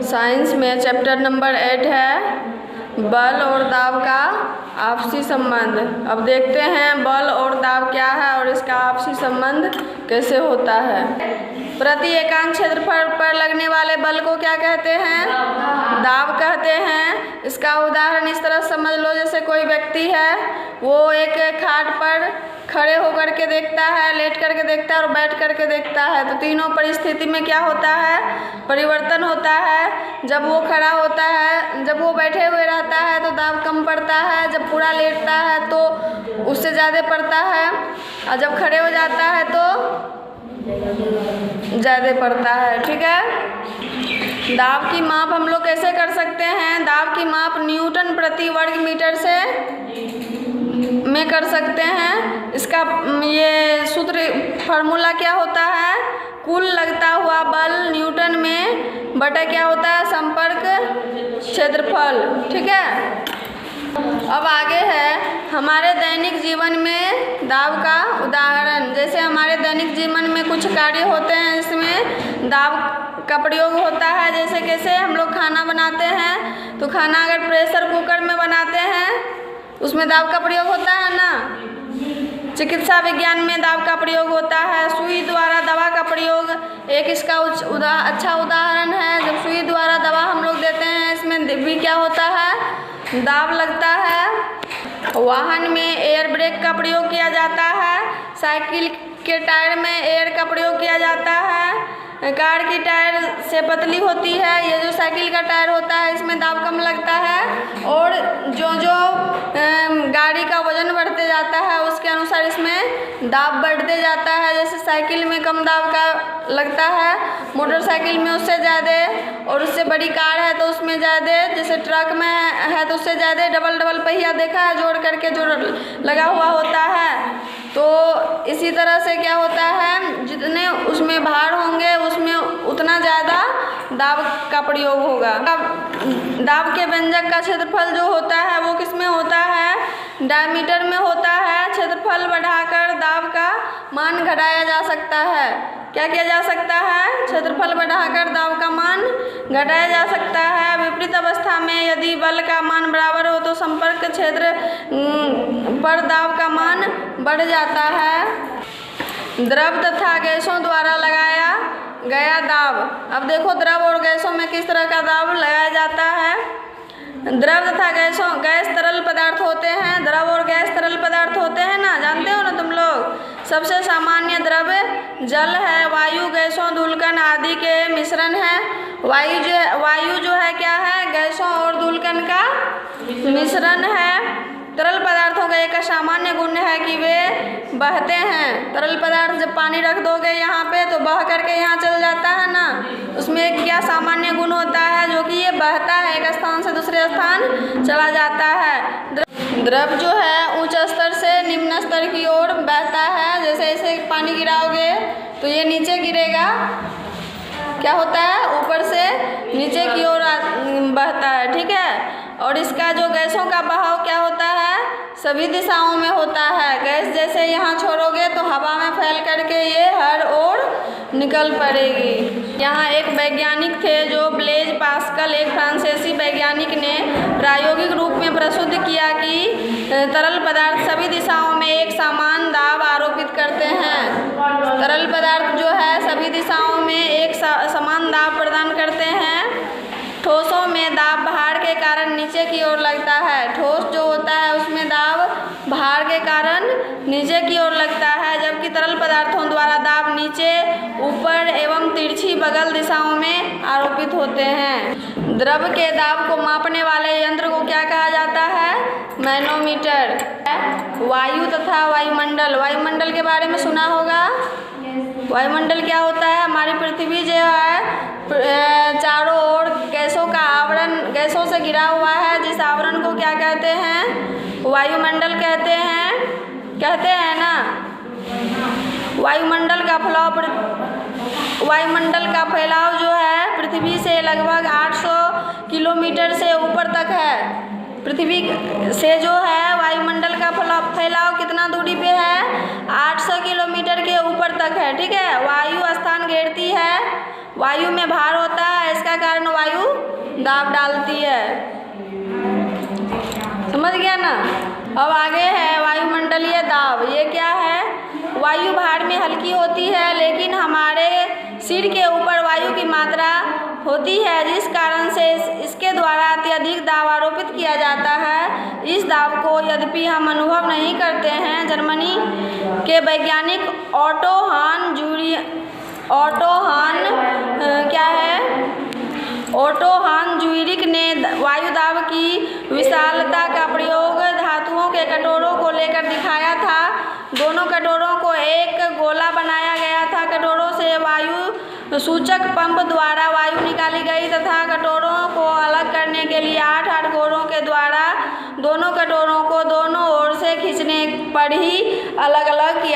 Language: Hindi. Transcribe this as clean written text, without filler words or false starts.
साइंस में चैप्टर नंबर 8 है बल और दाब का आपसी संबंध। अब देखते हैं बल और दाब क्या है और इसका आपसी संबंध कैसे होता है। प्रति एकांक क्षेत्रफल पर लगने वाले बल को क्या कहते हैं? दाब कहते हैं। इसका उदाहरण इस तरह समझ लो, जैसे कोई व्यक्ति है, वो एक खाट पर खड़े होकर के देखता है, लेट करके देखता है और बैठ करके देखता है, तो तीनों परिस्थिति में क्या होता है? परिवर्तन होता है। जब वो खड़ा होता है, जब वो बैठे हुए रहता है तो दाब कम पड़ता है, जब पूरा लेटता है तो उससे ज़्यादा पड़ता है, और जब खड़े हो जाता है तो ज़्यादा पड़ता है। ठीक है। दाब की माप हम लोग कैसे कर सकते हैं? दाब की माप न्यूटन प्रति वर्ग मीटर से में कर सकते हैं। इसका ये सूत्र फार्मूला क्या होता है? कुल लगता हुआ बल न्यूटन में बटा क्या होता है? संपर्क क्षेत्रफल। ठीक है। अब आगे है हमारे दैनिक जीवन में दाब का उदाहरण। जैसे हमारे दैनिक जीवन में कुछ कार्य होते हैं, इसमें दाब का प्रयोग होता है। जैसे कैसे हम लोग खाना बनाते हैं, तो खाना अगर प्रेशर कुकर में बनाते हैं उसमें दाब का प्रयोग होता है ना। चिकित्सा विज्ञान में दाब का प्रयोग होता है। सुई द्वारा दवा का प्रयोग एक इसका अच्छा उदाहरण है। जब सुई द्वारा दवा हम लोग देते हैं, इसमें भी क्या होता है? दाब लगता है। वाहन में एयर ब्रेक का प्रयोग किया जाता है। साइकिल के टायर में एयर का प्रयोग किया जाता है। कार की टायर से पतली होती है, ये जो साइकिल का टायर होता है इसमें दाब कम लगता है। और जो गाड़ी का वजन बढ़ते जाता है उसके अनुसार इसमें दाब बढ़ते जाता है। जैसे साइकिल में कम दाब का लगता है, मोटरसाइकिल में उससे ज़्यादा, और उससे बड़ी कार है तो उसमें ज़्यादा, जैसे ट्रक में है तो उससे ज़्यादा। डबल पहिया देखा है, जोड़ करके जो लगा हुआ होता है। तो इसी तरह से क्या होता है, जितने उसमें भार होंगे उसमें उतना ज़्यादा दाब का प्रयोग होगा। दाब के व्यंजक का क्षेत्रफल जो होता है वो किस में होता है? डायमीटर में होता है। क्षेत्रफल बढ़ाकर दाब का मान घटाया जा सकता है। क्या किया जा सकता है? क्षेत्रफल बढ़ाकर दाब का मान घटाया जा सकता है। विपरीत अवस्था में यदि बल का मान बराबर हो तो संपर्क क्षेत्र पर दाब का मान बढ़ जाता है। द्रव तथा गैसों द्वारा लगाया गया दाब। अब देखो द्रव और गैसों में किस तरह का दाब लगाया जाता है। द्रव तथा गैस तरल पदार्थ होते हैं। द्रव और गैस तरल पदार्थ होते हैं ना, जानते हो ना तुम लोग। सबसे सामान्य द्रव जल है। वायु गैसों धूलकण आदि के मिश्रण है। वायु जो है क्या है? गैसों और धूलकण का मिश्रण है। तरल पदार्थों का एक सामान्य गुण है कि वे बहते हैं। तरल पदार्थ जब पानी रख दोगे यहाँ पे तो बह करके यहाँ चल जाता है ना। उसमें एक क्या सामान्य गुण होता है, जो कि ये बहता है, एक स्थान से दूसरे स्थान चला जाता है। द्रव जो है उच्च स्तर से निम्न स्तर की ओर बहता है। जैसे ऐसे पानी गिराओगे तो ये नीचे गिरेगा, क्या होता है? ऊपर से नीचे की ओर बहता है। ठीक है। और इसका जो गैसों का बहाव क्या होता है? सभी दिशाओं में होता है। गैस जैसे यहाँ छोड़ोगे तो हवा में फैल करके ये हर ओर निकल पड़ेगी। यहाँ एक वैज्ञानिक थे जो ब्लेज पास्कल, एक फ्रांसीसी वैज्ञानिक ने प्रायोगिक रूप में प्रसिद्ध किया कि तरल पदार्थ सभी दिशाओं में एक समान दाब आरोपित करते हैं। तरल पदार्थ जो है सभी दिशाओं में एक समान दाब प्रदान करते हैं। ठोसों में दाब भार के कारण नीचे की ओर लगता है। ठोस जो होता है उसमें दाब भार के कारण नीचे की ओर लगता है, जबकि तरल पदार्थों द्वारा दाब नीचे, ऊपर एवं तिरछी बगल दिशाओं में आरोपित होते हैं। द्रव के दाब को मापने वाले यंत्र को क्या कहा जाता है? मैनोमीटर। वायु तथा वायुमंडल। वायुमंडल के बारे में सुना होगा। वायुमंडल क्या होता है? हमारी पृथ्वी जो है चारों ओर गैसों का आवरण, गैसों से घिरा हुआ है। जिस आवरण को क्या कहते हैं? वायुमंडल कहते हैं ना। वायुमंडल का फैलाव जो है पृथ्वी से लगभग 800 किलोमीटर से ऊपर तक है। पृथ्वी से जो है वायुमंडल का फैलाव कितना दूरी पे है? 800 किलोमीटर के ऊपर तक है। ठीक है। वायु स्थान घेरती है। वायु में भार होता है, इसका कारण वायु दाब डालती है। समझ गया ना। अब आगे है वायुमंडलीय दाब। ये क्या है? वायु भार में हल्की होती है, लेकिन हमारे सिर के ऊपर वायु की मात्रा होती है, जिस कारण से इसके द्वारा अत्यधिक दाब आरोपित किया जाता है। इस दाब को यद्यपि हम अनुभव नहीं करते हैं, जर्मनी के वैज्ञानिक ओटो हान ज्यूरिक ने वायु दाब की विशालता का प्रयोग धातुओं के कटोरों को लेकर दिखाया था। दोनों कटोरों को एक गोला बनाया गया था। कटोरों से वायु सूचक पंप द्वारा वायु निकाली गई तथा कटोरों को अलग करने के लिए 8 गोलों के द्वारा दोनों कटोरों को दोनों ओर से खींचने पर ही अलग अलग किया